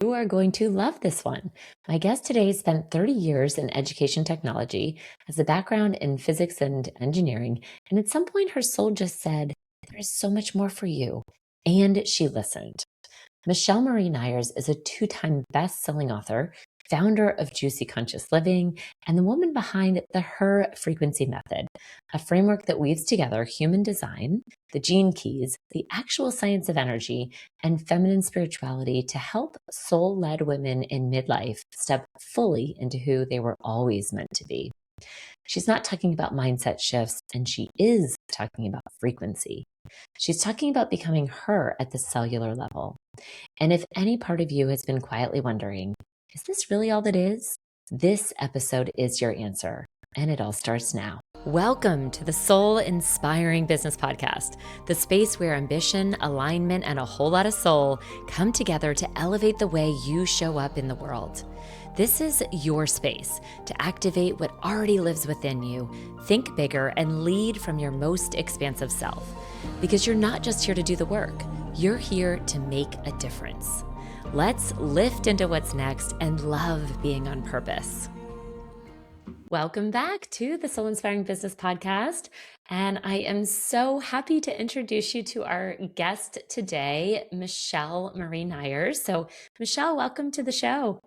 You are going to love this one. My guest today spent 30 years in education technology, has a background in physics and engineering, and at some point her soul just said, there is so much more for you. And she listened. Michele Marie Neyers is a two-time best-selling author, founder of Juicy Conscious Living, and the woman behind the Her Frequency Method, a framework that weaves together human design, the gene keys, the actual science of energy, and feminine spirituality to help soul-led women in midlife step fully into who they were always meant to be. She's not talking about mindset shifts, and she is talking about frequency. She's talking about becoming her at the cellular level. And if any part of you has been quietly wondering, is this really all that is? This episode is your answer, and it all starts now. Welcome to the Soul Inspiring Business Podcast, the space where ambition, alignment, and a whole lot of soul come together to elevate the way you show up in the world. This is your space to activate what already lives within you, think bigger, and lead from your most expansive self. Because you're not just here to do the work, you're here to make a difference. Let's lift into what's next and love being on purpose. Welcome back to the Soul Inspiring Business Podcast. And I am so happy to introduce you to our guest today, Michele Marie Neyers. So Michele, welcome to the show.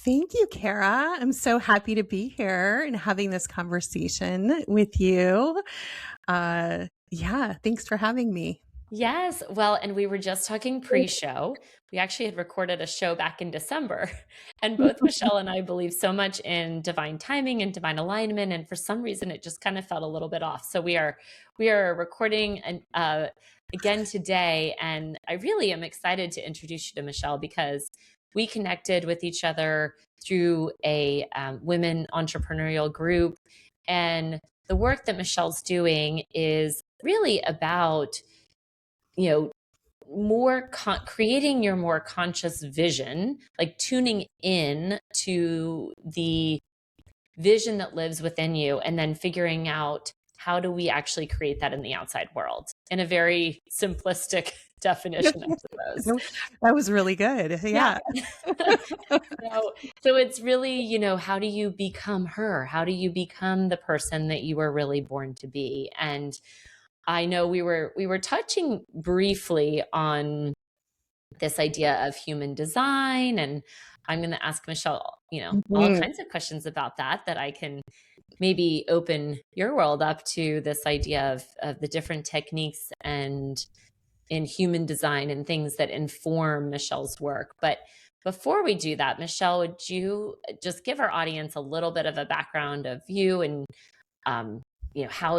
Thank you, Kara. I'm so happy to be here and having this conversation with you. Thanks for having me. Yes. Well, and we were just talking pre-show. We actually had recorded a show back in December, and both Michele and I believe so much in divine timing and divine alignment. And for some reason, it just kind of felt a little bit off. So we are recording again today. And I really am excited to introduce you to Michele because we connected with each other through a women entrepreneurial group. And the work that Michelle's doing is really about creating your more conscious vision, like tuning in to the vision that lives within you, and then figuring out how do we actually create that in the outside world in a very simplistic definition, I suppose. That was really good. Yeah. So it's really, how do you become her? How do you become the person that you were really born to be? And I know we were touching briefly on this idea of human design, and I'm going to ask Michele, all kinds of questions about that I can maybe open your world up to this idea of the different techniques and in human design and things that inform Michelle's work. But before we do that, Michele, would you just give our audience a little bit of a background of you and how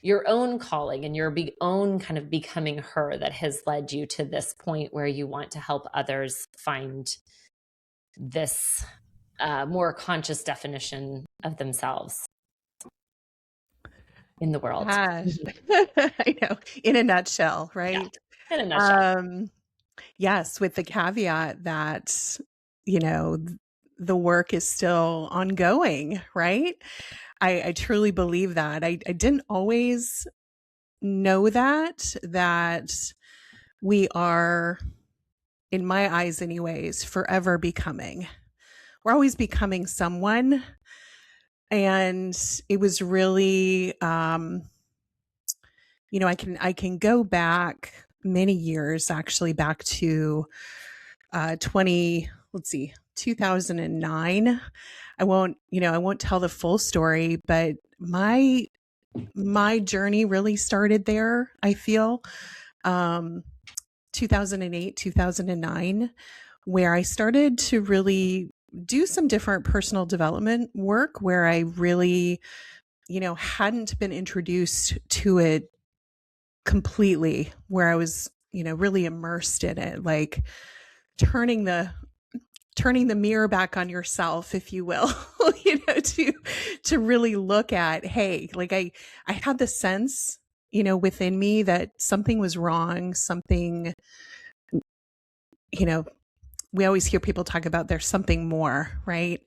your own calling and your own kind of becoming her that has led you to this point where you want to help others find this more conscious definition of themselves in the world. I know, in a nutshell, right? Yeah, in a nutshell. Yes, with the caveat that, the work is still ongoing, right? I truly believe that. I didn't always know that we are, in my eyes anyways, forever becoming. We're always becoming someone. And it was really, I can go back many years, actually back to 2009. I won't tell the full story, but my journey really started there, I feel, 2008, 2009, where I started to really do some different personal development work where I really, hadn't been introduced to it completely, where I was, really immersed in it, like turning the mirror back on yourself, if you will, to really look at, hey, like I had the sense, within me that something was wrong, something, we always hear people talk about there's something more, right?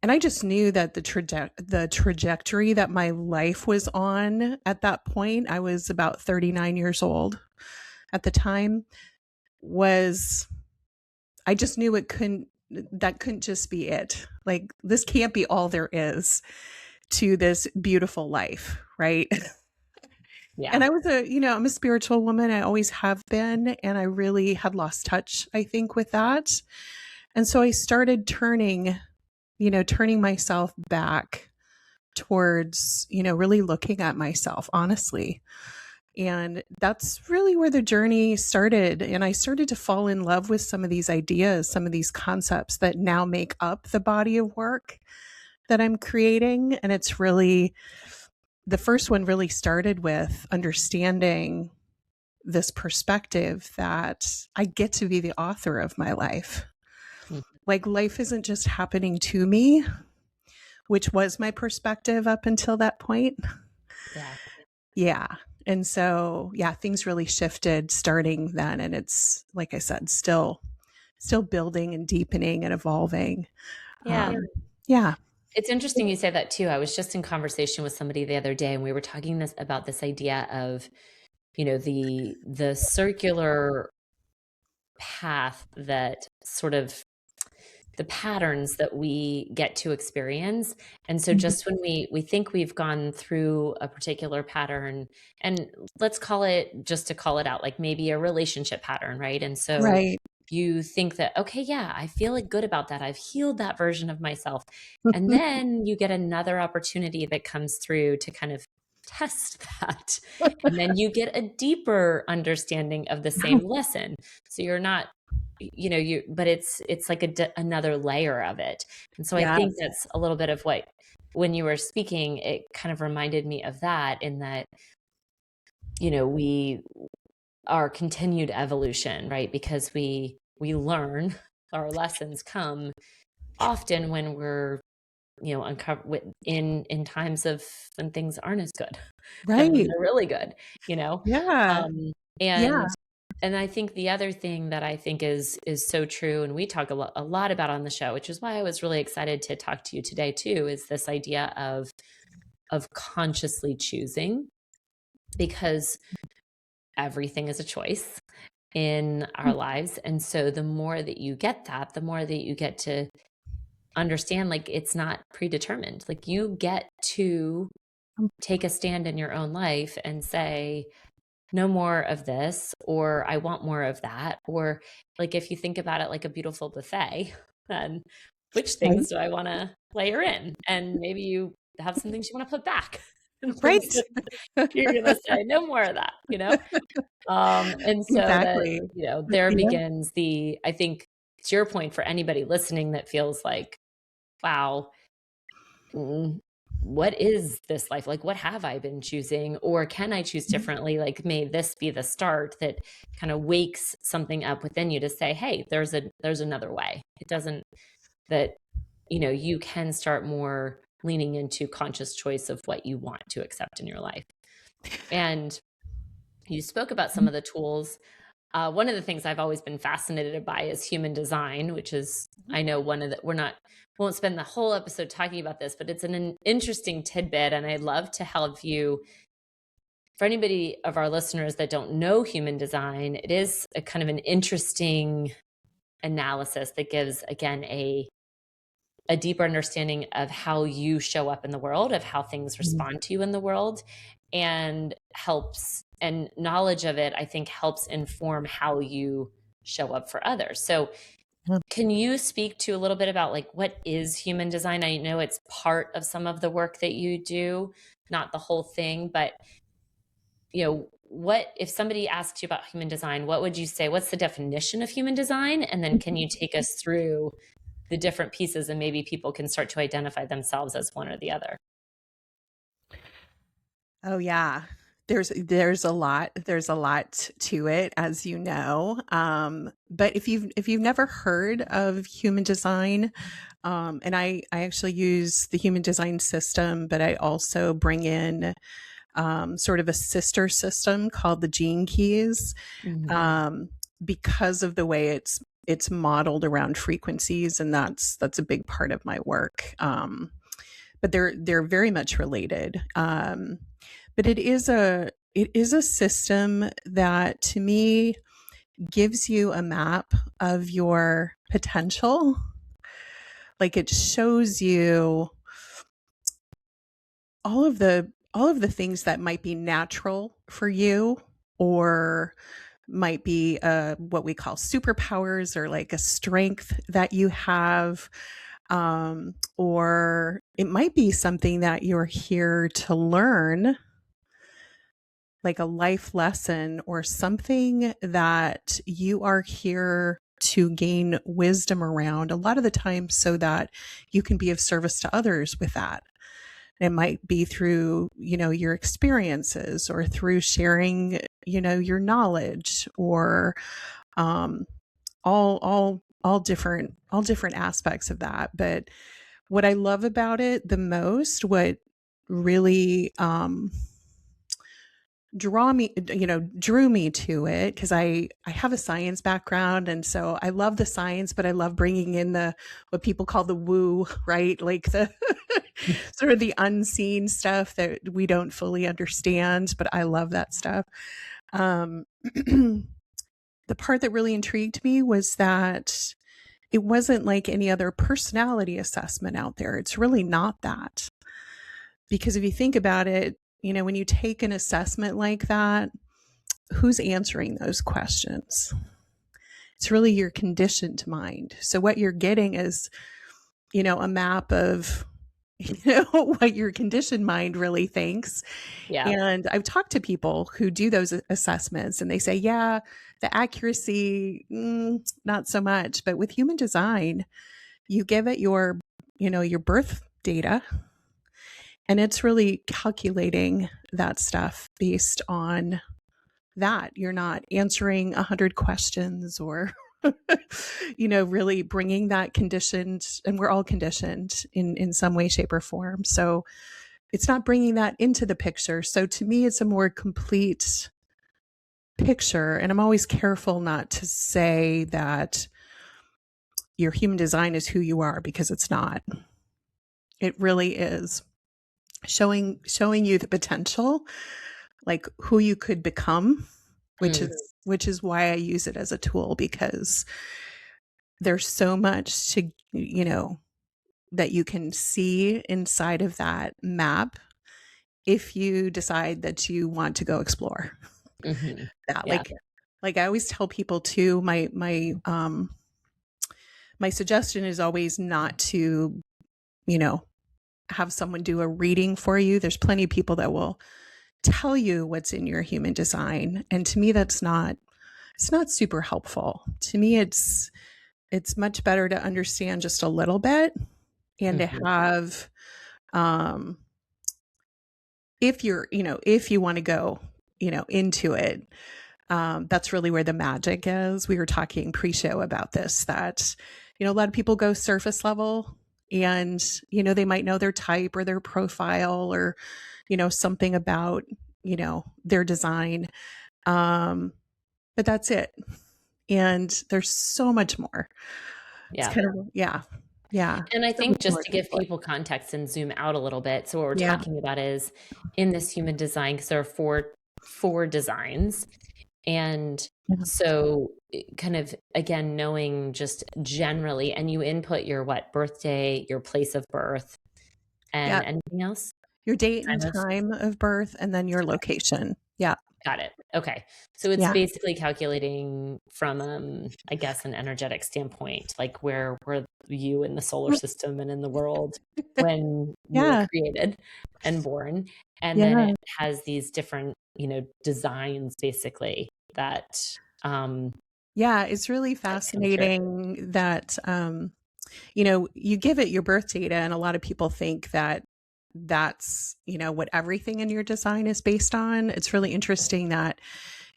And I just knew that the trajectory that my life was on at that point, I was about 39 years old at the time, was, I just knew that couldn't just be it. Like, this can't be all there is to this beautiful life, right? And Yeah. I was I'm a spiritual woman. I always have been. And I really had lost touch, I think, with that. And so I started turning myself back towards, really looking at myself honestly. And that's really where the journey started. And I started to fall in love with some of these ideas, some of these concepts that now make up the body of work that I'm creating. And it's really, the first one really started with understanding this perspective that I get to be the author of my life. Mm. Like, life isn't just happening to me, which was my perspective up until that point. Yeah. Yeah. And so, yeah, things really shifted starting then. And it's, like I said, still building and deepening and evolving. Yeah. Yeah. It's interesting you say that too. I was just in conversation with somebody the other day, and we were talking about this idea of, the circular path, that sort of the patterns that we get to experience. And so Mhm. just when we think we've gone through a particular pattern, and let's call it, just to call it out, like maybe a relationship pattern, right? And so Right. you think that, okay, yeah, I feel like good about that. I've healed that version of myself. And then you get another opportunity that comes through to kind of test that. And then you get a deeper understanding of the same lesson. So you're not, but it's like another layer of it. And so I think Yes. that's a little bit of what, when you were speaking, it kind of reminded me of that, in that, we our continued evolution, right? Because we learn, our lessons come often when we're, in times of when things aren't as good, than when Right. they're really good, you know? Yeah. Um, Yeah. and I think the other thing that I think is so true, and we talk a lot about on the show, which is why I was really excited to talk to you today too, is this idea of consciously choosing, because everything is a choice in our lives. And so the more that you get that, the more that you get to understand, like, it's not predetermined. Like, you get to take a stand in your own life and say, no more of this, or I want more of that. Or, like, if you think about it like a beautiful buffet, then which Right. things do I want to layer in? And maybe you have some things you want to put back, and things Right. that you're going to say, no more of that. And so that, Exactly. there Yeah. begins I think, to your point, for anybody listening that feels like, wow, mm, what is this life? Like, what have I been choosing? Or can I choose differently? Like, may this be the start that kind of wakes something up within you to say, hey, there's another way. It doesn't, that, you can start more leaning into conscious choice of what you want to accept in your life. And you spoke about some of the tools. One of the things I've always been fascinated by is human design, which is, I know, one of the, won't spend the whole episode talking about this, but it's an interesting tidbit. And I'd love to help you, for anybody of our listeners that don't know human design, it is a kind of an interesting analysis that gives, again, a deeper understanding of how you show up in the world, of how things respond to you in the world, and knowledge of it, I think, helps inform how you show up for others. So can you speak to a little bit about, like, what is human design? I know it's part of some of the work that you do, not the whole thing, but what if somebody asks you about human design, what would you say? What's the definition of human design? And then can you take us through the different pieces, and maybe people can start to identify themselves as one or the other? Oh yeah. There's a lot to it, as you know. But if you've never heard of human design, and I actually use the human design system, but I also bring in sort of a sister system called the Gene Keys, Mhm. um, because of the way it's modeled around frequencies, and that's a big part of my work. But they're very much related. But it is a system that, to me, gives you a map of your potential. Like it shows you all of the things that might be natural for you, or might be what we call superpowers, or like a strength that you have, or it might be something that you're here to learn, like a life lesson or something that you are here to gain wisdom around, a lot of the time, so that you can be of service to others with that. It might be through, your experiences, or through sharing, your knowledge, or um, all different aspects of that. But what I love about it the most, what really drew me to it, because I have a science background, and so I love the science, but I love bringing in the what people call the woo, right? Like the sort of the unseen stuff that we don't fully understand, but I love that stuff. Um, the part that really intrigued me was that it wasn't like any other personality assessment out there. It's really not that. Because if you think about it, when you take an assessment like that, who's answering those questions? It's really your conditioned mind. So what you're getting is, a map of, what your conditioned mind really thinks. Yeah. And I've talked to people who do those assessments, and they say, yeah, the accuracy, not so much. But with human design, you give it your birth data, and it's really calculating that stuff based on that. You're not answering 100 questions, or really bringing that conditioned, and we're all conditioned in some way, shape, or form. So it's not bringing that into the picture. So to me, it's a more complete picture. And I'm always careful not to say that your human design is who you are, because it's not. It really is showing you the potential, like who you could become, which Mm. is which is why I use it as a tool, because there's so much to, that you can see inside of that map, if you decide that you want to go explore Mhm. that. Yeah. Like I always tell people too, my suggestion is always not to, have someone do a reading for you. There's plenty of people that will tell you what's in your human design, and to me it's not super helpful. To me, it's much better to understand just a little bit, and to Mhm. have, um if you want to go, into it, that's really where the magic is. We were talking pre-show about this, that, a lot of people go surface level, and, they might know their type or their profile, or, something about, their design. Um, but that's it. And there's so much more. It's Yeah. kind of, yeah. Yeah. And I So much think just more to to give explore. people context and zoom out a little bit, so what we're Yeah. talking about is in this human design, because there are four designs. And Yeah. so kind of again knowing just generally, and you input your birthday, your place of birth, and Yeah. anything else? Your date and Time of time of birth, and then your location. Yeah. Got it. Okay. So it's Yeah. basically calculating from, I guess, an energetic standpoint, like where were you in the solar system and in the world when you were Yeah. created and born. And then Yeah. it has these different, designs basically that Yeah. It's really come through. fascinating that, you give it your birth data, and a lot of people think that that's, what everything in your design is based on. It's really interesting that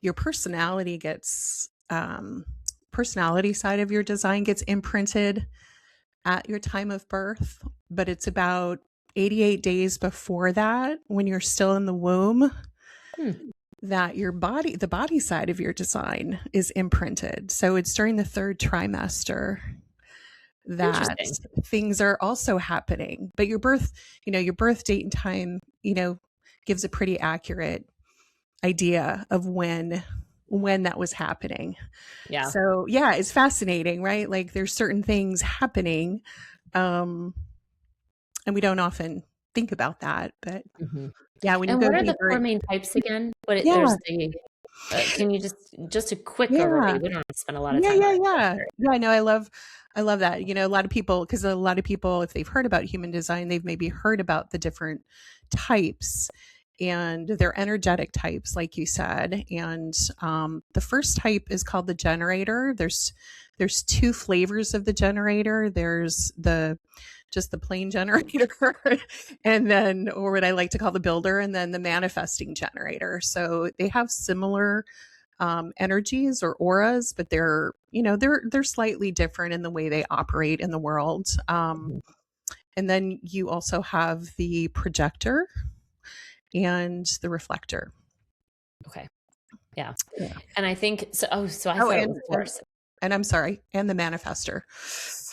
your personality side of your design gets imprinted at your time of birth, but it's about 88 days before that, when you're still in the womb, Hmm. that the body side of your design is imprinted. So it's during the third trimester that Interesting. things are also happening. But your birth date and time, gives a pretty accurate idea of when when that was happening. Yeah. So yeah, it's fascinating, right? Like there's certain things happening, um, and we don't often think about that. But Mhm. yeah, when you And go what are the deeper, 4 main types again? yeah, There's the can you just a quick yeah. overview? We don't have to spend a lot of Yeah, time on yeah, it. yeah. Sure. Yeah, no, I love that. A lot of people, because a lot of people, if they've heard about human design, they've maybe heard about the different types, and they're energetic types, like you said. And the first type is called the generator. There's two flavors of the generator. There's the just the plain generator, and then, or what I like to call the builder, and then the manifesting generator. So they have similar energies or auras, but they're slightly different in the way they operate in the world. Mhm. And then you also have the projector and the reflector. Okay. Yeah. Yeah. And I think so so I Oh, thought it and was and 4. and I'm sorry, and the manifester.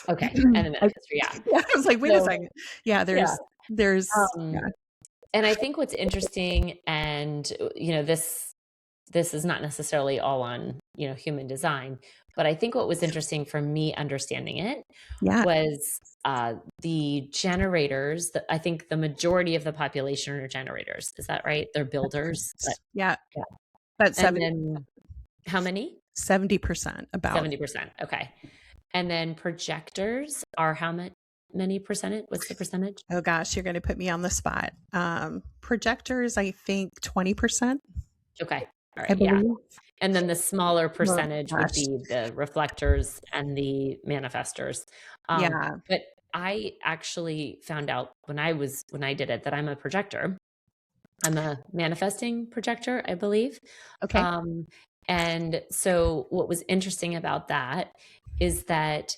Okay. And the I, manifestor, yeah. yeah, I was like, wait a So, second. Yeah, yeah. there's yeah, Um, and I think what's interesting and, this is not necessarily all on, human design, but I think what was interesting for me understanding it yeah, was, the generators that I think the majority of the population are generators. Is that right? They're builders, but yeah. yeah. But And then how many? 70% about. 70%. Okay. And then projectors are how many percentage? What's the percentage? Oh gosh, you're going to put me on the spot. Projectors, I think 20%, Okay. All I right. Yeah. believe. And then the smaller Oh percentage would gosh. be the reflectors and the manifestors. Yeah. But I actually found out when I did it that I'm a projector. I'm a manifesting projector, I believe. Okay. Um, and so what was interesting about that is that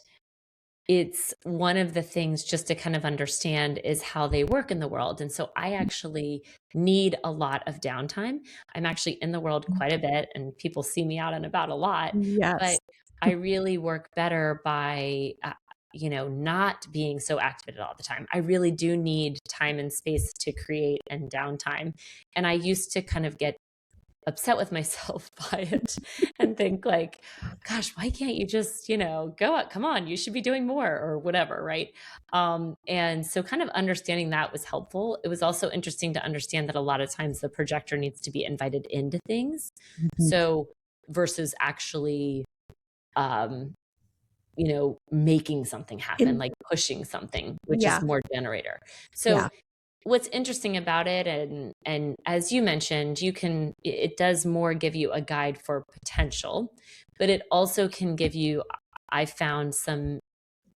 it's one of the things just to kind of understand is how they work in the world. And so I actually need a lot of downtime. I'm actually in the world quite a bit and people see me out and about a lot, Yes. but I really work better by not being so activated all the time. I really do need time and space to create and downtime. And I used to kind of get upset with myself by it and think like, gosh, why can't you just, go out, come on, you should be doing more or whatever, right? And so kind of understanding that was helpful. It was also interesting to understand that a lot of times the projector needs to be invited into things. Mhm. So versus actually um, making something happen, In like pushing something, which is yeah, more generator. yeah, So what's interesting about it and as you mentioned, it does more give you a guide for potential, but it also can give you I found some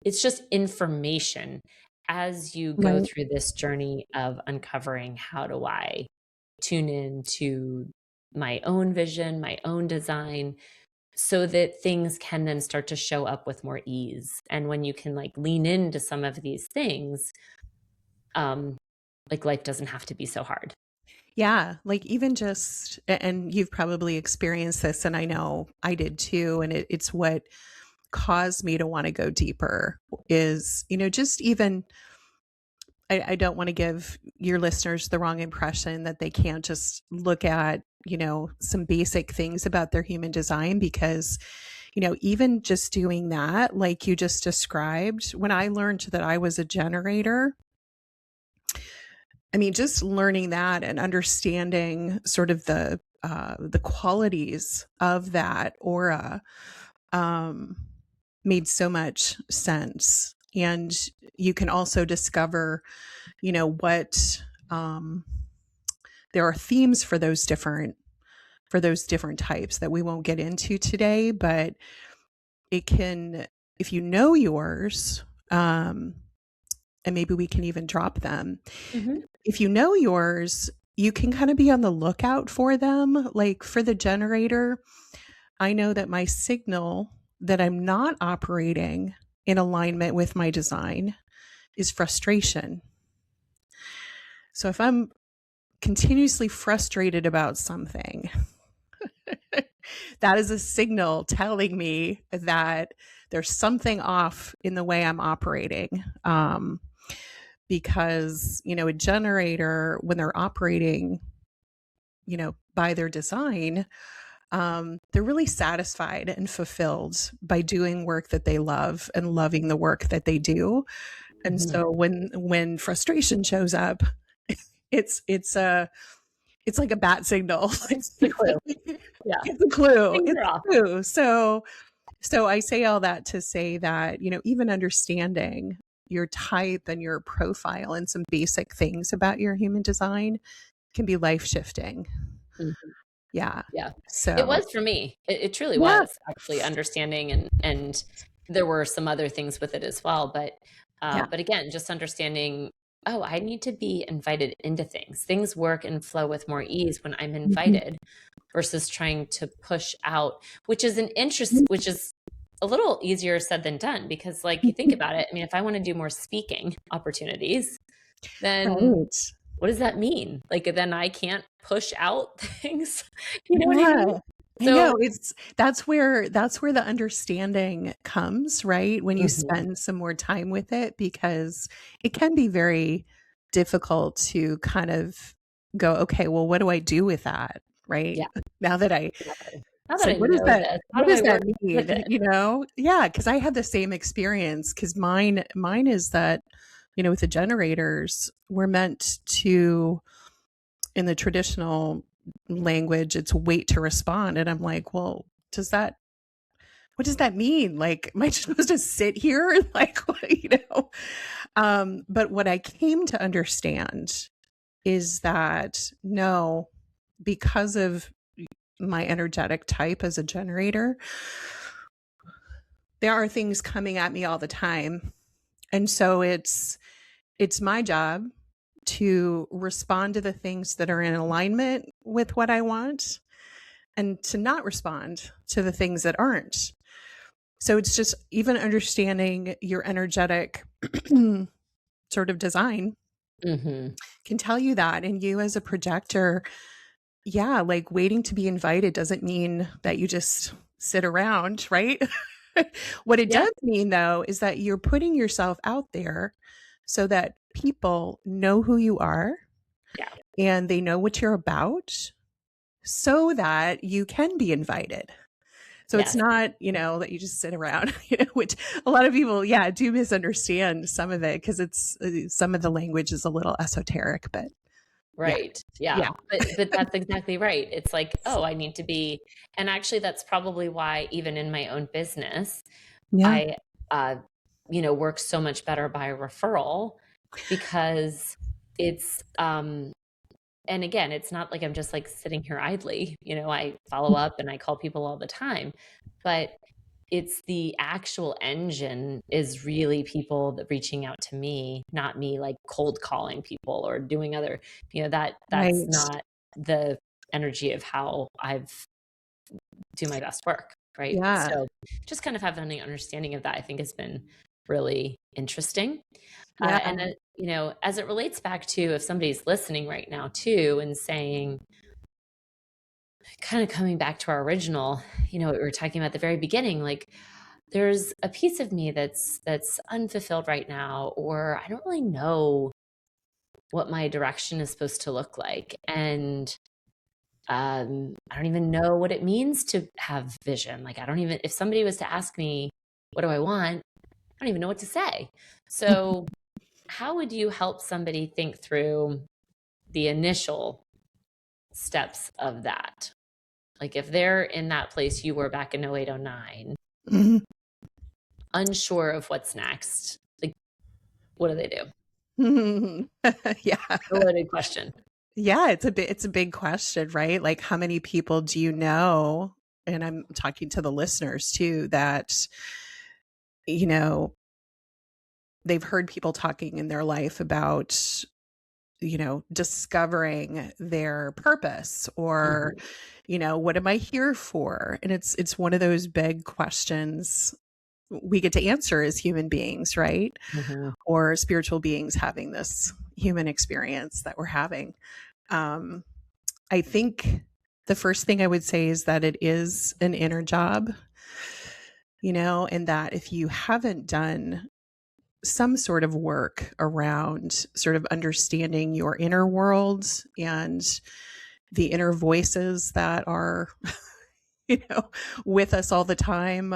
it's just information as you go right. through this journey of uncovering how do I tune in to my own vision, my own design, so that things can then start to show up with more ease. And when you can like lean into some of these things, um, like life doesn't have to be so hard. Yeah, like even just and you've probably experienced this, and I know I did too, and it's what caused me to want to go deeper is, just even I don't want to give your listeners the wrong impression that they can't just look at, some basic things about their human design because, even just doing that, like you just described, when I learned that I was a generator, I mean, just learning that and understanding sort of the qualities of that aura um, made so much sense. And you can also discover, what um, there are themes for those different types that we won't get into today, but it can, if you know yours, and maybe we can even drop them. Mhm. If you know yours, you can kind of be on the lookout for them. Like for the generator, I know that my signal that I'm not operating in alignment with my design is frustration. So if I'm continuously frustrated about something, that is a signal telling me that there's something off in the way I'm operating. Because, a generator, when they're operating, by their design, they're really satisfied and fulfilled by doing work that they love and loving the work that they do. And Mhm. so when frustration shows up, it's a it's like a bat signal. It's The clue. Yeah. it's a clue. Things It's are off. a clue. So I say all that to say that, even understanding your type and your profile and some basic things about your human design can be life shifting. Mhm. Yeah. Yeah. It So, was for me. It truly yeah. was actually understanding, and there were some other things with it as well, Yeah. but again, just understanding, oh, I need to be invited into things. Things work and flow with more ease when I'm Mhm. invited versus trying to push out, which is a little easier said than done because like you think about it, I mean, if I want to do more speaking opportunities, then Right. what does that mean? Like, then I can't push out things. You know what I mean? Yeah. I know, So that's where the understanding comes, right? When you mhm, spend some more time with it, because it can be very difficult to kind of go, "Okay, well, what do I do with that?" Right? yeah, Now that I exactly. Now It's that I like, know this, how what do does I that work with mean, it? you know? Yeah, because I had the same experience. Because mine is that, with the generators, we're meant to, in the traditional language, it's wait to respond, and I'm like, "Well, what does that mean? Like, am I just supposed to sit here?" Like, But what I came to understand is that, no, because of my energetic type as a generator, there are things coming at me all the time. And so it's my job to respond to the things that are in alignment with what I want and to not respond to the things that aren't. So it's just even understanding your energetic sort of design Mhm. can tell you that. And you as a projector, yeah, like waiting to be invited doesn't mean that you just sit around, right? What it Yeah, does mean, though, is that you're putting yourself out there so that people know who you are yeah, and they know what you're about so that you can be invited. So it's yes, not, that you just sit around, which a lot of people, yeah, do misunderstand some of it because some of the language is a little esoteric, but yeah, right. Yeah, yeah, but that's exactly right. It's like, "Oh, I need to be," and actually that's probably why even in my own business, yeah, I, uh, work so much better by referral because it's, and again, it's not like I'm just like sitting here idly. I follow up and I call people all the time, but it's the actual engine is really people that reaching out to me, not me like cold calling people or doing other, that's right. not the energy of how I've do my best work, right? Yeah, So just kind of having an understanding of that, I think has been really interesting. yeah. And as it relates back to if somebody's listening right now too and saying, kind of coming back to our original, what we were talking about at the very beginning, like there's a piece of me that's unfulfilled right now, or I don't really know what my direction is supposed to look like. And I don't even know what it means to have vision. Like I don't even if somebody was to ask me, what do I want? I don't even know what to say. So how would you help somebody think through the initial steps of that? Like if they're in that place you were back in 0809, Mhm. unsure of what's next, like what do they do? Yeah. A loaded question. Yeah, it's a big question, right? Like how many people do you know, and I'm talking to the listeners too, that you know, they've heard people talking in their life about, discovering their purpose or, Mhm. what am I here for? And it's one of those big questions we get to answer as human beings, right? Mhm. Or spiritual beings having this human experience that we're having. Um, I think the first thing I would say is that it is an inner job, and that if you haven't done some sort of work around sort of understanding your inner world and the inner voices that are with us all the time.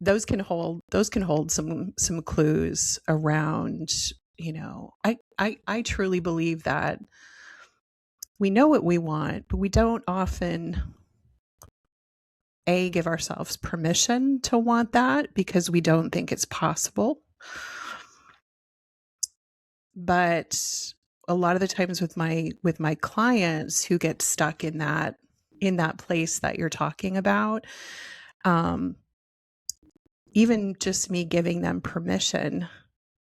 Those can hold some clues around, I truly believe that we know what we want, but we don't often give ourselves permission to want that because we don't think it's possible. But a lot of the times with my clients who get stuck in that place that you're talking about, um, even just me giving them permission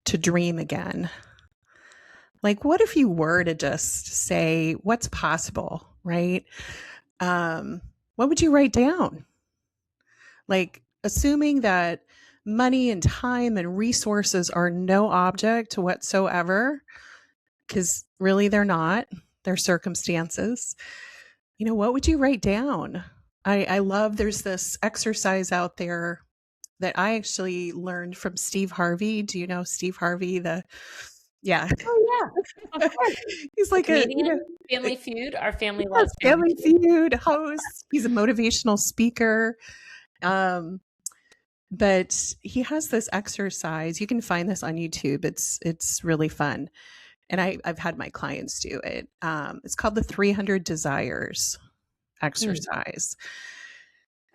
to dream again. Like, what if you were to just say what's possible, right? What would you write down? Like, assuming that money and time and resources are no object whatsoever, because really they're not, they're circumstances. What would you write down? I love, there's this exercise out there that I actually learned from Steve Harvey. Do you know Steve Harvey? Yeah. Oh, yeah, of course. He's The like comedian, Family Feud, our family yes, loves Family Family Feud. Feud host. He's a motivational speaker. But he has this exercise. You can find this on YouTube. It's really fun. And I've had my clients do it. It's called the 300 Desires Mm. exercise.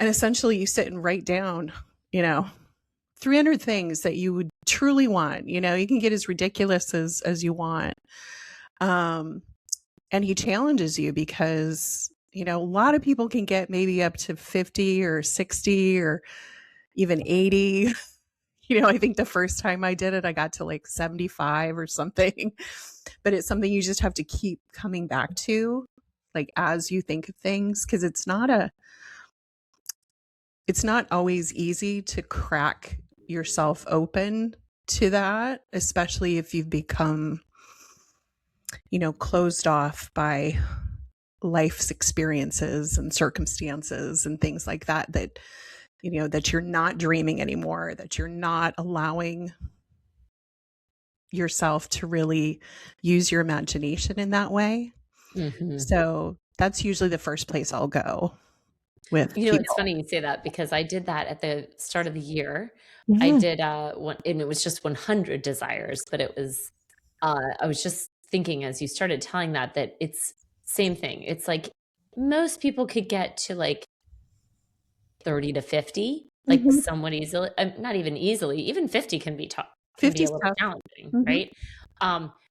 And essentially you sit and write down, 300 things that you would truly want. You can get as ridiculous as you want. And he challenges you because, a lot of people can get maybe up to 50 or 60 or even 80. I think the first time I did it, I got to like 75 or something. But it's something you just have to keep coming back to, like, as you think of things, because it's not always easy to crack yourself open to that, especially if you've become, closed off by life's experiences and circumstances and things like that, that you're not dreaming anymore, that you're not allowing yourself to really use your imagination in that way. Mhm. So that's usually the first place I'll go with It's people. funny you say that because I did that at the start of the year. I Mhm. did, one and it was just 100 desires, but it was, I was just thinking as you started telling that it's same thing. It's like most people could get to, like, 30 to 50, like, Mhm. somewhat easily not even easily, even 50 can be 50 a little stuff. challenging, Mhm. right?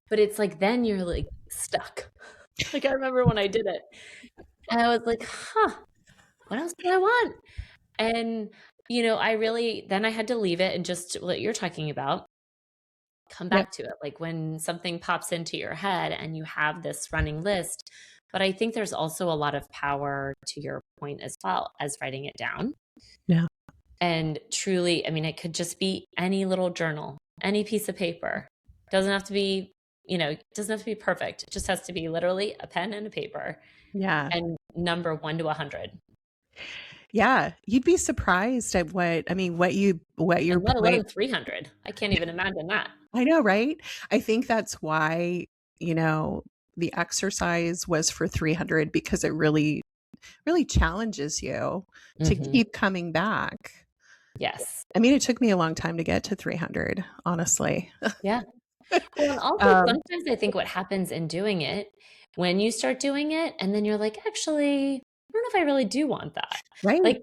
But it's like then you're, like, stuck. Like, I remember when I did it, and I was like, "Huh, what else do I want?" And, I really then I had to leave it and just what you're talking about, come Yep. back to it, like, when something pops into your head and you have this running list, but I think there's also a lot of power to your point as well as writing it down. Yeah. And truly, I mean, it could just be any little journal, any piece of paper. Doesn't have to be, it doesn't have to be perfect. It just has to be literally a pen and a paper Yeah. and number 1 to 100, Yeah. You'd be surprised at what your and let point. alone 300. I can't even imagine that. I know, right? I think that's why, you know, the exercise was for 300 because it really challenges you to Mhm. keep coming back. Yes. I mean, it took me a long time to get to 300, honestly. Yeah. Well, and also Um, sometimes I think what happens in doing it, when you start doing it and then you're like, "Actually, I don't know if I really do want that." right. Like,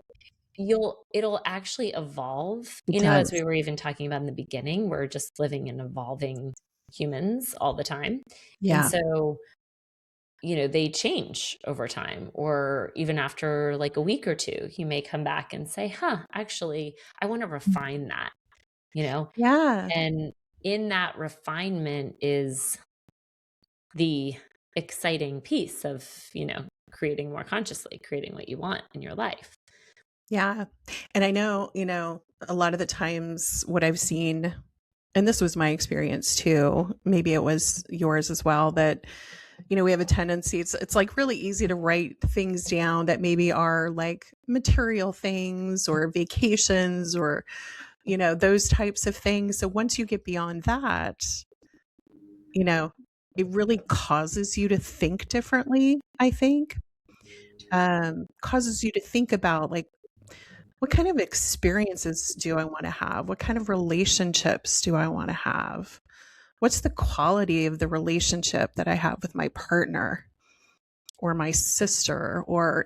it'll actually evolve, It as we does. were even talking about in the beginning, we're just living and evolving humans all the time, and Yeah. so, they change over time, or even after, like, a week or 2, you may come back and say, "Huh, actually, I wanna refine that," you know? Yeah. And in that refinement is the exciting piece of, creating more consciously, creating what you want in your life. Yeah. And I know, a lot of the times what I've seen, and this was my experience too, maybe it was yours as well, that, we have a tendency, it's like really easy to write things down that maybe are like material things or vacations or, those types of things. So once you get beyond that, you know, it really causes you to think differently, I think. causes you to think about, like, what kind of experiences do I want to have? What kind of relationships do I want to have? What's the quality of the relationship that I have with my partner or my sister, or,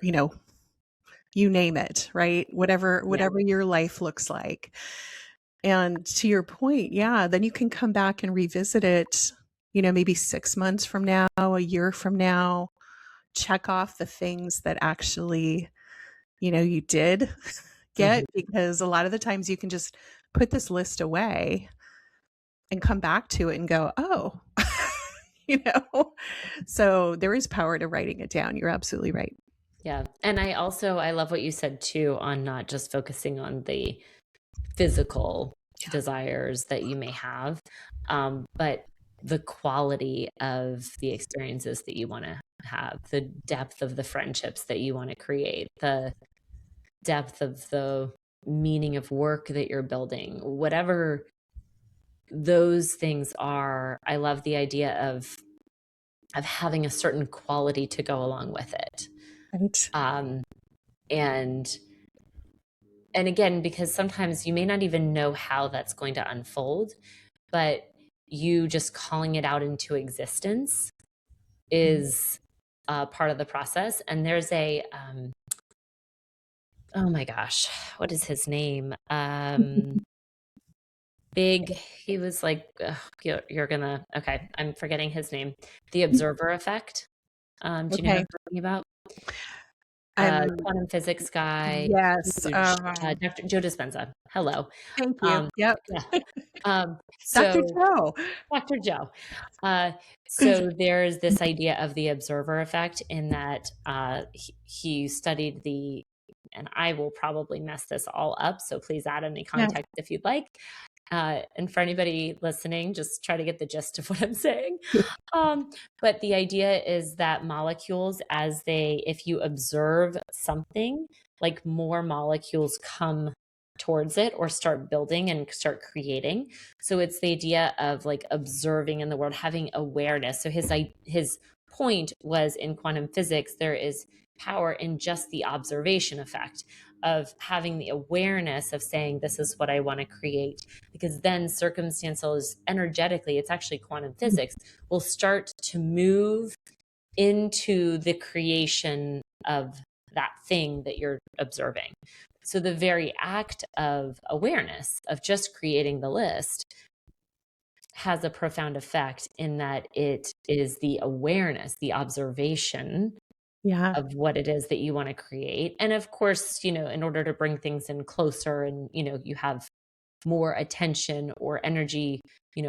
you name it, right? Yeah. Whatever your life looks like. And to your point, yeah, then you can come back and revisit it, maybe 6 months from now, a year from now, check off the things that actually, you did get, Mhm. because a lot of the times you can just put this list away and come back to it and go, oh, you know, so there is power to writing it down. You're absolutely right. Yeah. And I love what you said too on not just focusing on the physical desires that you may have, but the quality of the experiences that you want to have, the depth of the friendships that you want to create, the depth of the meaning of work that you're building, whatever those things are. I love the idea of having a certain quality to go along with it. Right. Um, and and again, because sometimes you may not even know how that's going to unfold, but you just calling it out into existence is part of the process. And there's oh my gosh, what is his name? Big, he was like, ugh, you're gonna, okay, I'm forgetting his name. The observer effect. Do you know who I'm Okay. talking about? I'm Quantum physics guy, Yes. huge, Dr. Joe Dispenza. Hello. Thank you. Um, Yep. yeah. Um, Dr. so Joe. Dr. Joe. So there's this idea of the observer effect in that he studied and I will probably mess this all up, so please add any Yeah. context if you'd like. And for anybody listening, just try to get the gist of what I'm saying. But the idea is that molecules, if you observe something, like more molecules come towards it or start building and start creating. So it's the idea of like observing in the world, having awareness. So his point was in quantum physics, there is power in just the observation effect of having the awareness of saying, this is what I want to create, because then circumstances energetically, it's actually quantum physics, will start to move into the creation of that thing that you're observing. So the very act of awareness, of just creating the list, has a profound effect in that it is the awareness, the observation Yeah. of what it is that you want to create. And of course, in order to bring things in closer and, you have more attention or energy,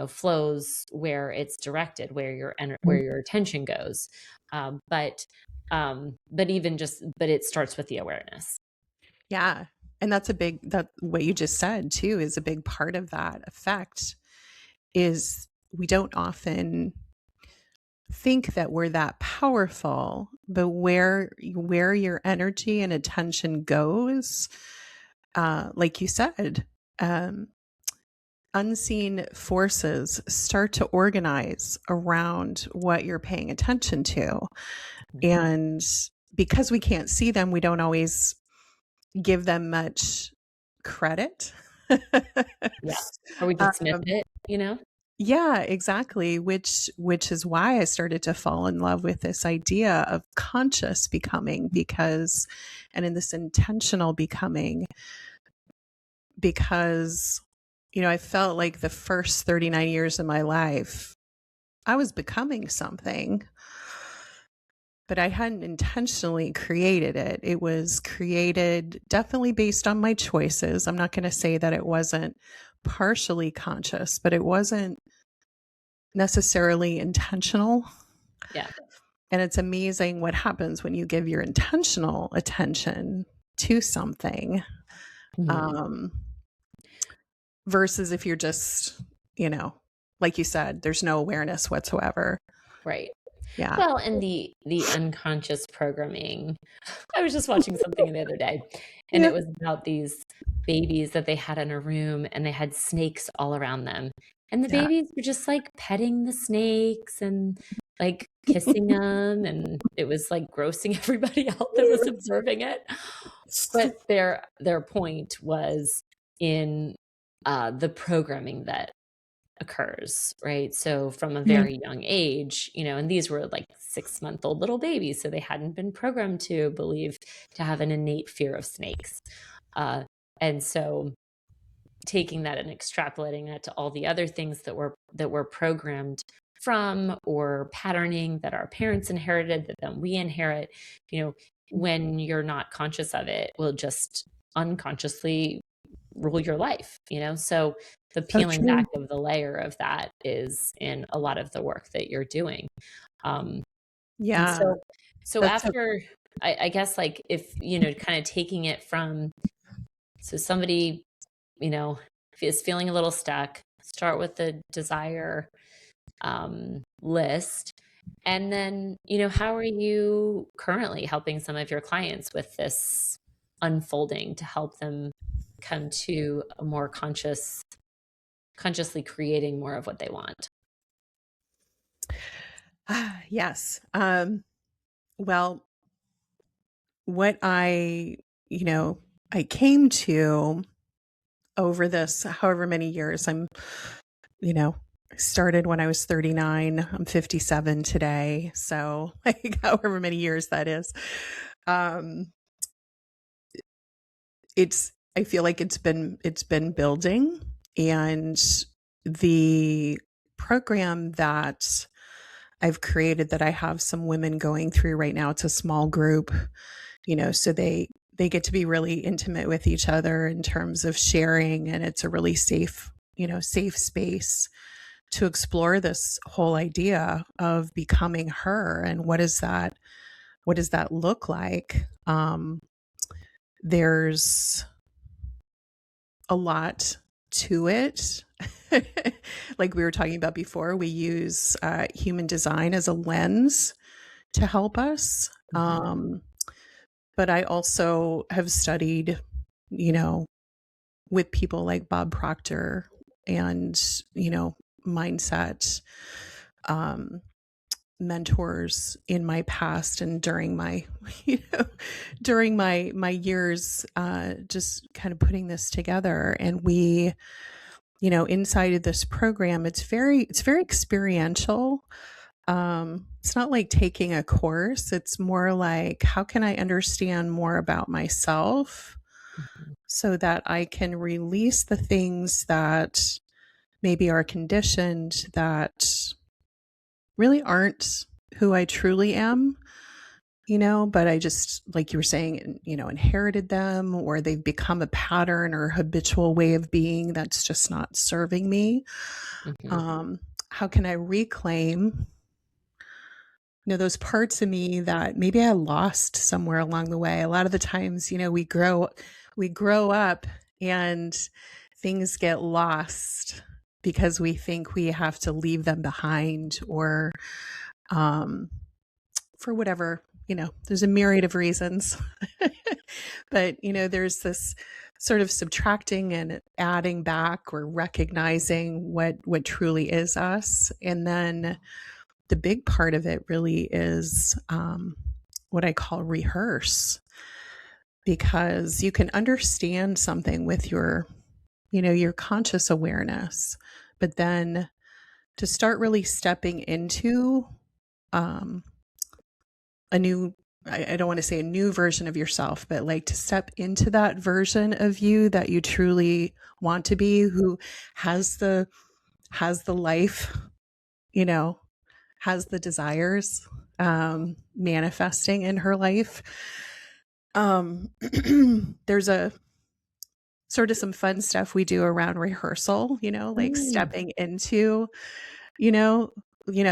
flows where it's directed, where where your attention goes. But it starts with the awareness. Yeah. And that what you just said too is a big part of that effect. Is we don't often think that we're that powerful, but where your energy and attention goes, like you said, um, unseen forces start to organize around what you're paying attention to. And because we can't see them, we don't always give them much credit. Yeah. Or we dismiss it. Yeah, exactly, which is why I started to fall in love with this idea of conscious becoming, because and in this intentional becoming, because I felt like the first 39 years of my life I was becoming something, but I hadn't intentionally created it. It was created definitely based on my choices. I'm not going to say that it wasn't partially conscious, but it wasn't necessarily intentional. Yeah. And it's amazing what happens when you give your intentional attention to something, Mhm. um, versus if you're just, like you said, there's no awareness whatsoever. Right. Yeah. Well, and the unconscious programming. I was just watching something the other day, and Yeah. it was about these babies that they had in a room, and they had snakes all around them. And the Yeah. babies were just like petting the snakes and like kissing them, and it was like grossing everybody out that was observing it. But their point was in the programming that occurs, right? So from a Yeah. very young age, and these were like 6-month-old little babies, so they hadn't been programmed to believe to have an innate fear of snakes. Uh, and so taking that and extrapolating that to all the other things that were programmed from or patterning that our parents inherited that then we inherit, you know, when you're not conscious of it, will just unconsciously rule your life. So the So peeling back true. of the layer of that is in a lot of the work that you're doing. Um, and Yeah. so That's a after, I guess, like, if, kind of taking it from, so somebody, you know, is feeling a little stuck, start with the desire list. And then, how are you currently helping some of your clients with this unfolding to help them come to a more consciously creating more of what they want? yes. Well, what you know, I came to over this however many years, you know, I started when I was 39. I'm 57 today. So, like, however many years that is. Um, I feel like it's been building, and the program that I've created that I have some women going through right now, it's a small group, so they get to be really intimate with each other in terms of sharing, and it's a really safe space to explore this whole idea of becoming her, and what does that look like. There's a lot to it. Like we were talking about before, we use human design as a lens to help us. Mhm. But I also have studied, you know, with people like Bob Proctor and, mindset um, mentors in my past and during my, you know, during my years, just kind of putting this together. And we, inside of this program, it's very experiential. It's not like taking a course. It's more like, how can I understand more about myself Mhm. so that I can release the things that maybe are conditioned that really aren't who I truly am, but I just, like you were saying, inherited them, or they've become a pattern or habitual way of being that's just not serving me. Mhm. Um, how can I reclaim, those parts of me that maybe I lost somewhere along the way? A lot of the times, we grow up and things get lost because we think we have to leave them behind, or um, for whatever, there's a myriad of reasons. But, there's this sort of subtracting and adding back, or recognizing what truly is us. And then the big part of it really is what I call rehearse, because you can understand something with your conscious awareness, but then to start really stepping into um, a new, I don't want to say a new version of yourself, but like to step into that version of you that you truly want to be, who has the life, you know, has the desires manifesting in her life. There's a sort of some fun stuff we do around rehearsal, like Mm. stepping into, you know,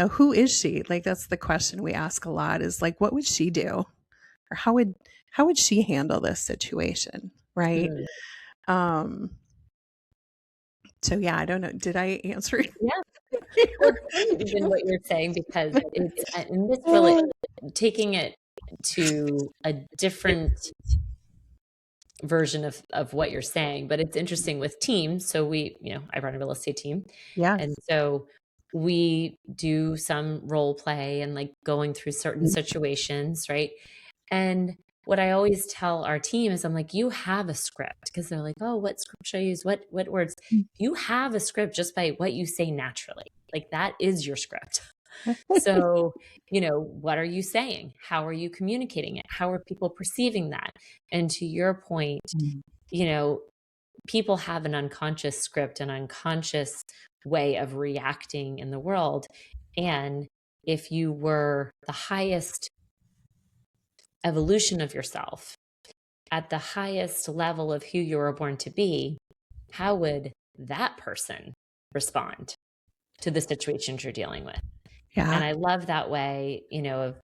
who is she? Like, that's the question we ask a lot, is like, what would she do? Or how would she handle this situation? Right. Mm. Um, so yeah, I don't know. Did I answer Yeah. Well, your it's funny even question? what you're saying, because it's and this really, taking it to a different version of what you're saying, but it's interesting with teams. So I run a real estate team. And Yes. so we do some role play and like going through certain situations, right? And what I always tell our team is I'm like, you have a script because they're like, oh, what script should I use? What words? You have a script just by what you say naturally. Like that is your script. So, what are you saying? How are you communicating it? How are people perceiving that? And to your point, you know, people have an unconscious script, an unconscious way of reacting in the world. And if you were the highest evolution of yourself at the highest level of who you were born to be, how would that person respond to the situations you're dealing with? And Yeah. I love that way,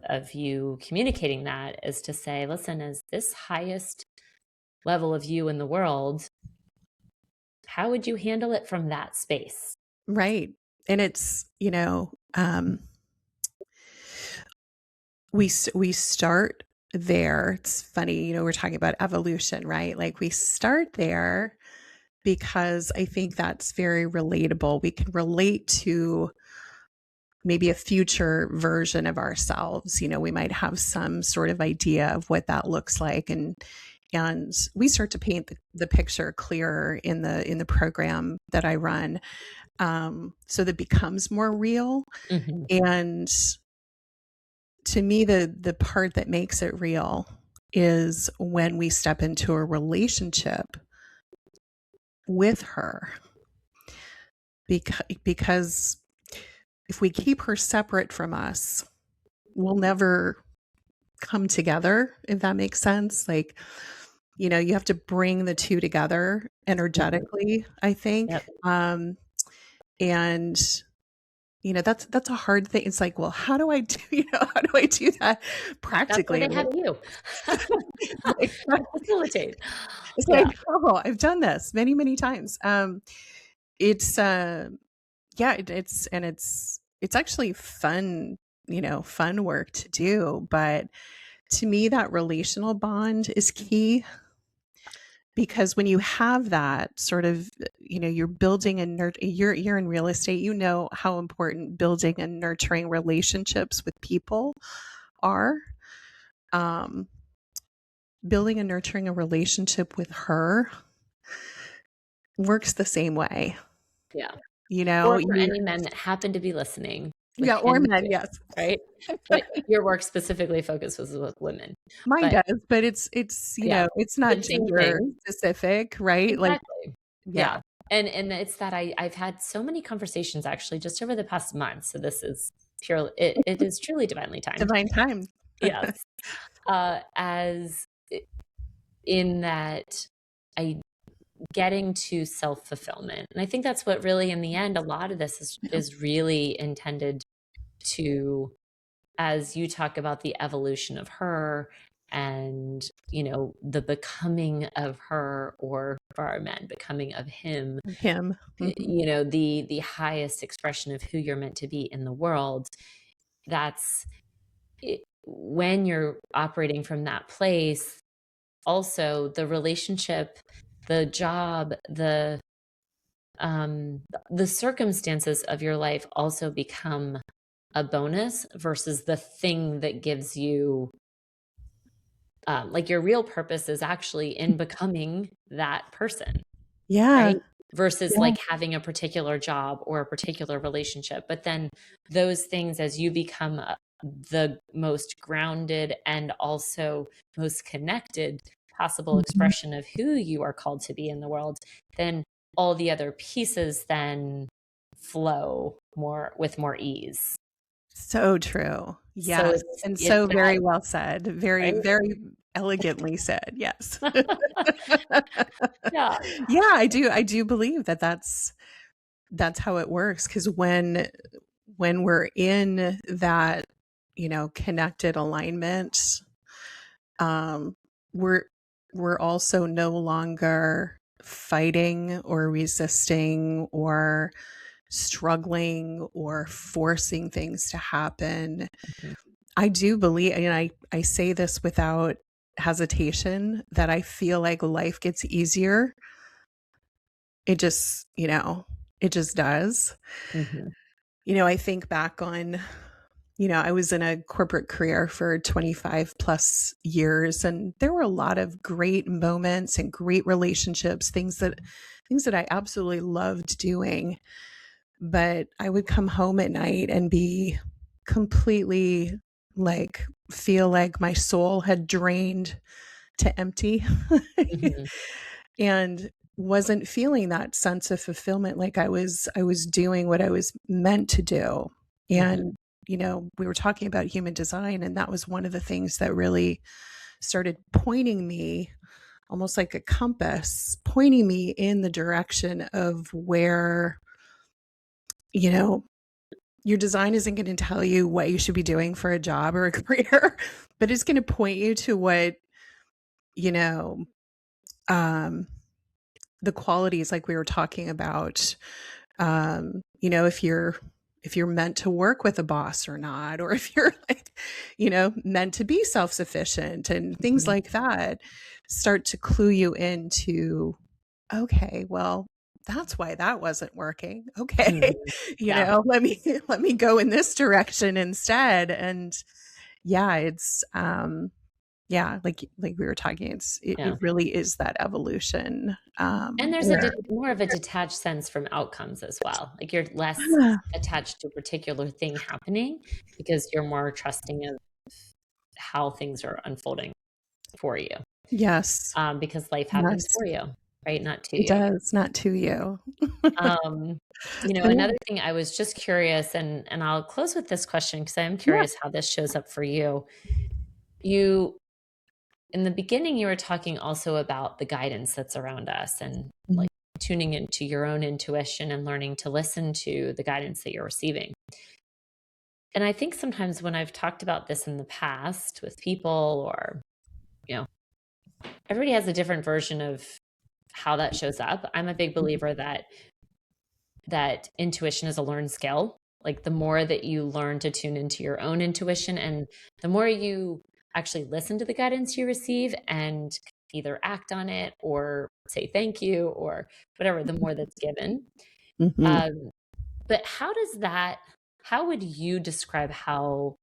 of you communicating that is to say, listen, as this highest level of you in the world, how would you handle it from that space? Right. And it's, we start there. It's funny, we're talking about evolution, right? Like we start there because I think that's very relatable. We can relate to maybe a future version of ourselves. We might have some sort of idea of what that looks like, and we start to paint the picture clearer in the program that I run, so that it becomes more real. Mhm. And to me, the part that makes it real is when we step into a relationship with her, because if we keep her separate from us, we'll never come together, if that makes sense. Like, you have to bring the two together Mhm. energetically, I think. Yep. And that's a hard thing. It's like, well, how do I do, how do I do that That's why practically? they have you Like, to facilitate. it's Yeah. like, oh, I've done this many, many times. It's yeah, it's actually fun, fun work to do. But to me, that relational bond is key, because when you have that sort of, you're building and you're in real estate, how important building and nurturing relationships with people are. Um, Building and nurturing a relationship with her works the same way. Yeah. You know, Or for you any men that happen to be listening with Yeah, or him men, too, yes. right? But your work specifically focuses with women. Mine But does, but it's yeah, it's not the same gender thing. specific, right? Like, Exactly. yeah, Yeah. And it's that I've had so many conversations actually just over the past month. So this is it is truly divinely timed. divine time. Yes. As in that I getting to self-fulfillment. And I think that's what really in the end a lot of this Yeah. is really intended to, as you talk about the evolution of her and the becoming of her, or for our men becoming of him, Him. Mhm. the highest expression of who you're meant to be in the world. That's it, when you're operating from that place, also the relationship, the job, the circumstances of your life also become a bonus versus the thing that gives you, like your real purpose is actually in becoming that person, Yeah. right? Versus Yeah. like having a particular job or a particular relationship. But then those things, as you become the most grounded and also most connected possible Mhm. expression of who you are called to be in the world, then all the other pieces then flow more with more ease. So true. So Yes. And it's so that, very well said. Very, right? very elegantly said. Yes. Yeah. Yeah, I do believe that that's how it works, because when we're in that, connected alignment, um we're we're also no longer fighting or resisting or struggling or forcing things to happen. Mhm. I do believe, and I say this without hesitation, that I feel like life gets easier. It just, it just does. Mhm. I think back on, I was in a corporate career for 25 plus years, and there were a lot of great moments and great relationships, things that I absolutely loved doing. But I would come home at night and be completely like, feel like my soul had drained to empty Mhm, and wasn't feeling that sense of fulfillment, like I was doing what I was meant to do. mhm, And we were talking about human design, and that was one of the things that really started pointing me, almost like a compass, pointing me in the direction of where, you know your design isn't going to tell you what you should be doing for a job or a career, but it's going to point you to what, you know, um, the qualities like we were talking about. If you're meant to work with a boss or not, or if you're like, meant to be self-sufficient and things mhm, like that, start to clue you into, okay, well, that's why that wasn't working. Okay. mhm. Yeah, Let me go in this direction instead. And yeah, it's yeah, like we were talking, it, yeah. it really is that evolution. And there's a Where more of a detached sense from outcomes as well. Like, you're less Yeah. attached to a particular thing happening because you're more trusting of how things are unfolding for you, Yes. because life happens Yes. for you, right? Not to It you. does, not to you. Um, another thing I was just curious, and I'll close with this question because I am Yeah. curious how this shows up for you. You In the beginning, you were talking also about the guidance that's around us and, Mhm. like, tuning into your own intuition and learning to listen to the guidance that you're receiving. And I think sometimes when I've talked about this in the past with people, or, you know, everybody has a different version of how that shows up. I'm a big Mhm. believer that intuition is a learned skill. Like, the more that you learn to tune into your own intuition, and the more you actually listen to the guidance you receive and either act on it or say thank you or whatever, the more that's given. Mhm. Um, but how would you describe how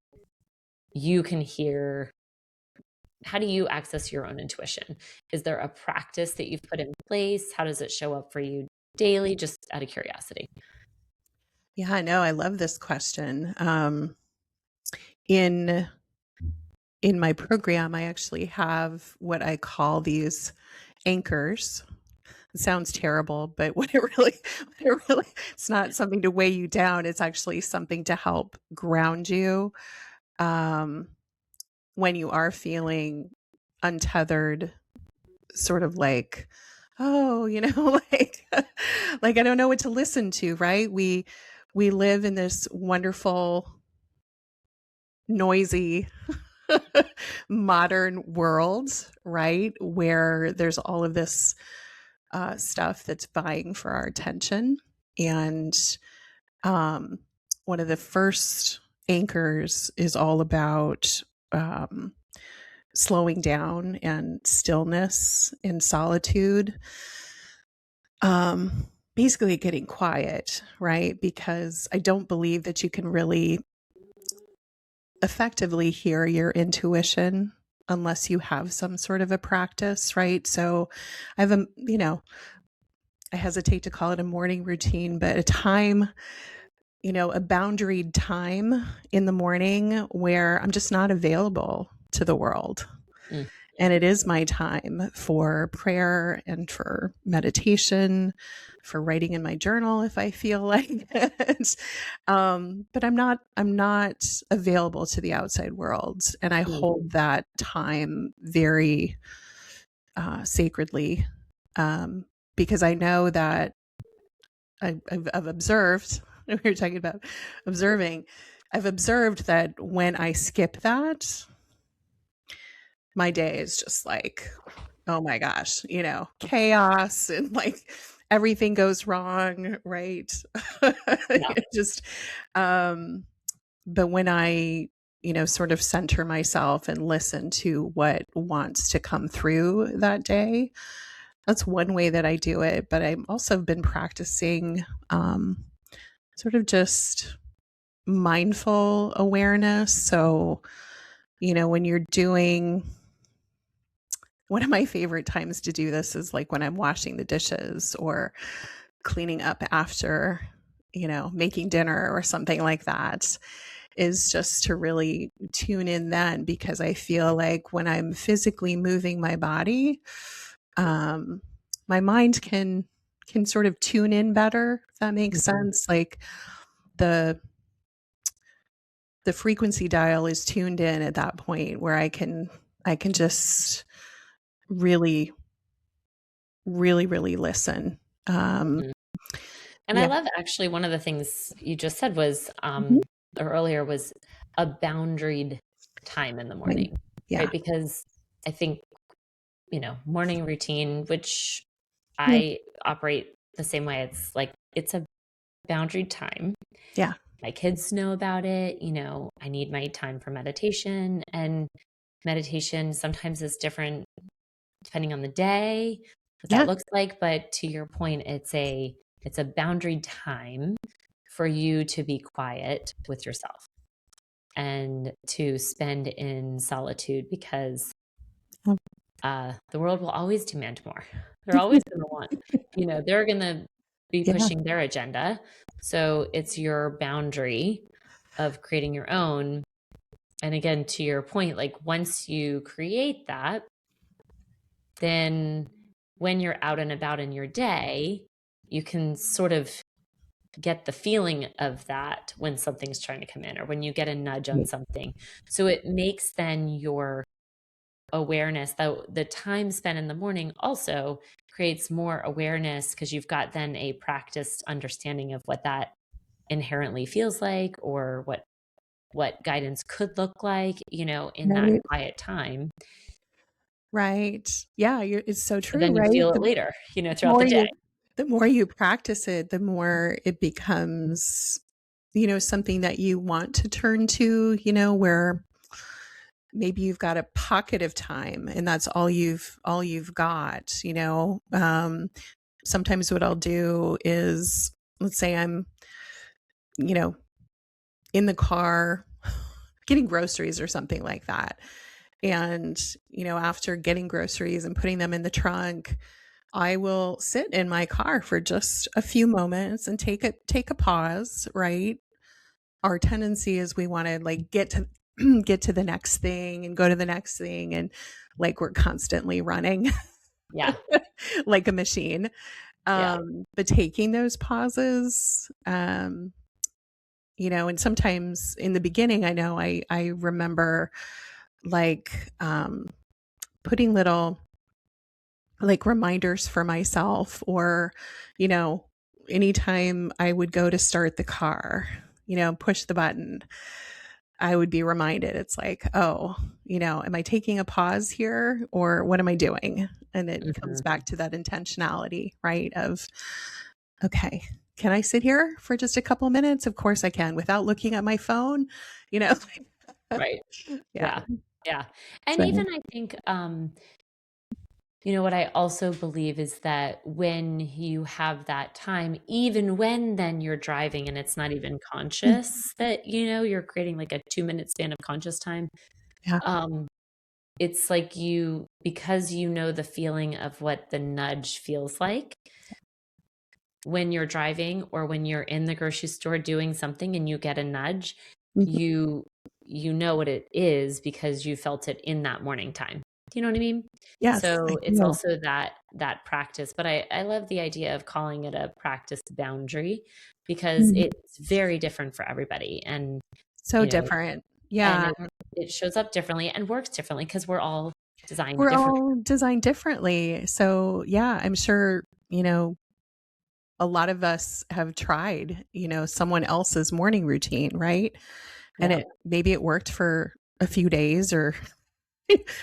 you can hear, how do you access your own intuition? Is there a practice that you've put in place? How does it show up for you daily? Just out of curiosity. Yeah, I know, I love this question. In in my program, I actually have what I call these anchors. It sounds terrible, but it's not something to weigh you down. It's actually something to help ground you, um, when you are feeling untethered, sort of like, oh, like I don't know what to listen to, right? We live in this wonderful, noisy modern world, right? Where there's all of this stuff that's vying for our attention. And um, one of the first anchors is all about um, slowing down and stillness and solitude. Basically, getting quiet, right? Because I don't believe that you can really effectively hear your intuition unless you have some sort of a practice, right? So I have I hesitate to call it a morning routine, but a time, a boundaried time in the morning where I'm just not available to the world. Mm, And it is my time for prayer and for meditation, for writing in my journal if I feel like it. But I'm not available to the outside world. And I mm, hold that time very sacredly, um, because I know that I've observed, we were talking about observing, I've observed that when I skip that, my day is just like, oh my gosh, chaos and like everything goes wrong, right? yeah. It just, um, but when I, sort of center myself and listen to what wants to come through that day, that's one way that I do it. But I've also been practicing, sort of just mindful awareness. So, when you're doing, one of my favorite times to do this is like when I'm washing the dishes or cleaning up after, making dinner or something like that, is just to really tune in then, because I feel like when I'm physically moving my body, um, my mind can sort of tune in better, if that makes Mhm. sense. Like the the frequency dial is tuned in at that point where I can just really, really, really listen. Um, Mhm. And I yeah. love actually one of the things you just said was, Mhm. or earlier was a boundaried time in the Right. morning, Yeah. right? Because I think, morning routine, which Yeah. I operate the same way. It's like it's a boundary time. Yeah. My kids know about it. I need my time for meditation, and meditation sometimes is different depending on the day, what that Yeah. looks like. But to your point, it's a boundary time for you to be quiet with yourself and to spend in solitude because Oh, the world will always demand more. They're always going to want, they're going to be yeah. pushing their agenda. So it's your boundary of creating your own. And again, to your point, like once you create that, then when you're out and about in your day, you can sort of get the feeling of that when something's trying to come in or when you get a nudge on something. So it makes then your awareness, the time spent in the morning also creates more awareness because you've got then a practiced understanding of what that inherently feels like or what guidance could look like, in that Right. quiet time. Right. Yeah, it's so So true, then you right? feel it later, throughout the More day. you the more you practice it, the more it becomes, something that you want to turn to, where maybe you've got a pocket of time and that's all you've got, sometimes what I'll do is, let's say I'm, you know, in the car getting groceries or something like that. And, after getting groceries and putting them in the trunk, I will sit in my car for just a few moments and take a pause, right? Our tendency is we want to like get to get to the next thing and go to the next thing, and like we're constantly running Yeah. like a machine. Yeah. But taking those pauses, and sometimes in the beginning, I know I remember like putting little like reminders for myself, or you know anytime I would go to start the car, push the button, I would be reminded, it's like, oh, am I taking a pause here or what am I doing? And it comes Mhm. back to that intentionality, right? Of, okay, can I sit here for just a couple minutes? Of course I can, without looking at my phone, you know Right. yeah. Yeah. Yeah. And So even I think, what I also believe is that when you have that time, even when then you're driving and it's not even conscious that, you're creating like a 2-minute span of conscious time, yeah. um, it's like because you know the feeling of what the nudge feels like when you're driving or when you're in the grocery store doing something and you get a nudge, Mhm. you know what it is because you felt it in that morning time. Do you know what I mean? Yes, I So it's do. also that practice, but I love the idea of calling it a practice boundary because Mhm. it's very different for everybody, and So you know, different. and Yeah. it shows up differently and works differently because we're all designed We're differently. all designed differently. So, yeah, I'm sure, a lot of us have tried, someone else's morning routine, right? And Yeah. maybe it worked for a few days, or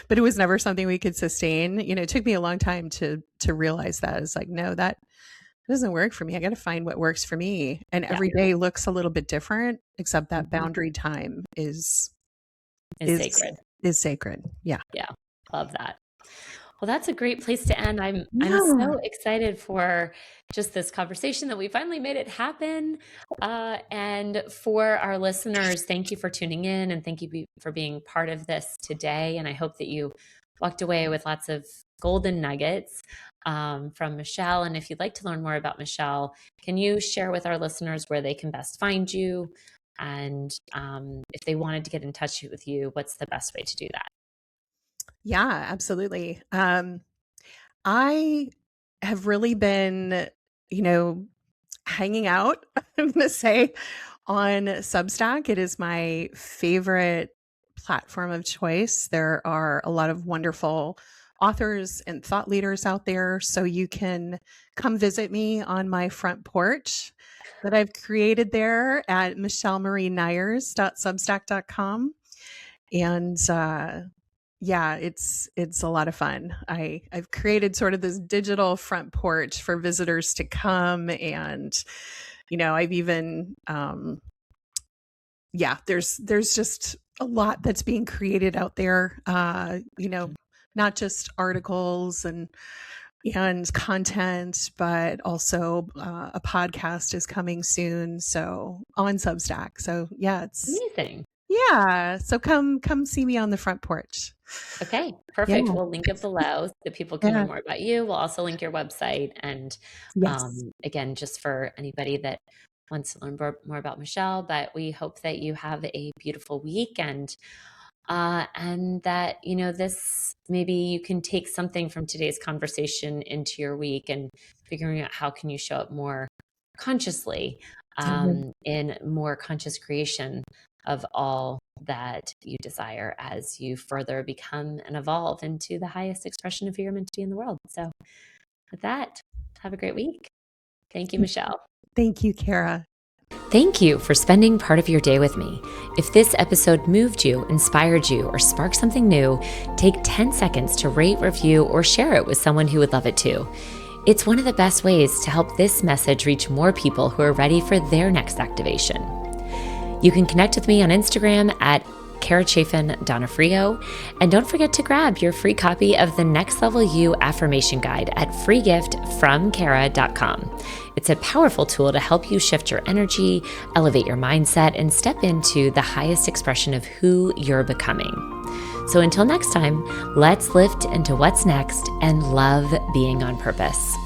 but it was never something we could sustain. It took me a long time to realize that. It's like, no, that doesn't work for me. I got to find what works for me. And Yeah. every day looks a little bit different, except that Mhm. boundary time is Is is sacred. is sacred. Yeah. Yeah. Love that. Well, that's a great place to end. I'm Yeah. so excited for just this conversation that we finally made it happen. And for our listeners, thank you for tuning in and thank you for being part of this today. And I hope that you walked away with lots of golden nuggets from Michele. And if you'd like to learn more about Michele, can you share with our listeners where they can best find you? And if they wanted to get in touch with you, what's the best way to do that? Yeah, absolutely. I have really been, you know, hanging out, I'm going to say, on Substack. It is my favorite platform of choice. There are a lot of wonderful authors and thought leaders out there. So you can come visit me on my front porch that I've created there at michelemarieneyers.substack.com. And yeah, it's a lot of fun. I've created sort of this digital front porch for visitors to come, and I've even yeah, there's just a lot that's being created out there. Not just articles and content, but also a podcast is coming soon. So on Substack. So yeah, Amazing. so come see me on the front porch. Okay, Yeah. perfect. We'll link it below so people can Yeah. learn more about you. We'll also link your website. And Yes. again, just for anybody that wants to learn more about Michele, but we hope that you have a beautiful week and that, this maybe you can take something from today's conversation into your week and figuring out how can you show up more consciously in more conscious creation of all that you desire as you further become and evolve into the highest expression of who you're meant to be in the world. So with that, have a great week. Thank you, Michele. Thank you, Kara. Thank you for spending part of your day with me. If this episode moved you, inspired you, or sparked something new, take 10 seconds to rate, review, or share it with someone who would love it too. It's one of the best ways to help this message reach more people who are ready for their next activation. You can connect with me on Instagram at Chaffin Donofrio, and don't forget to grab your free copy of the Next Level You Affirmation Guide at freegiftfromkara.com. It's a powerful tool to help you shift your energy, elevate your mindset, and step into the highest expression of who you're becoming. So until next time, let's lift into what's next and love being on purpose.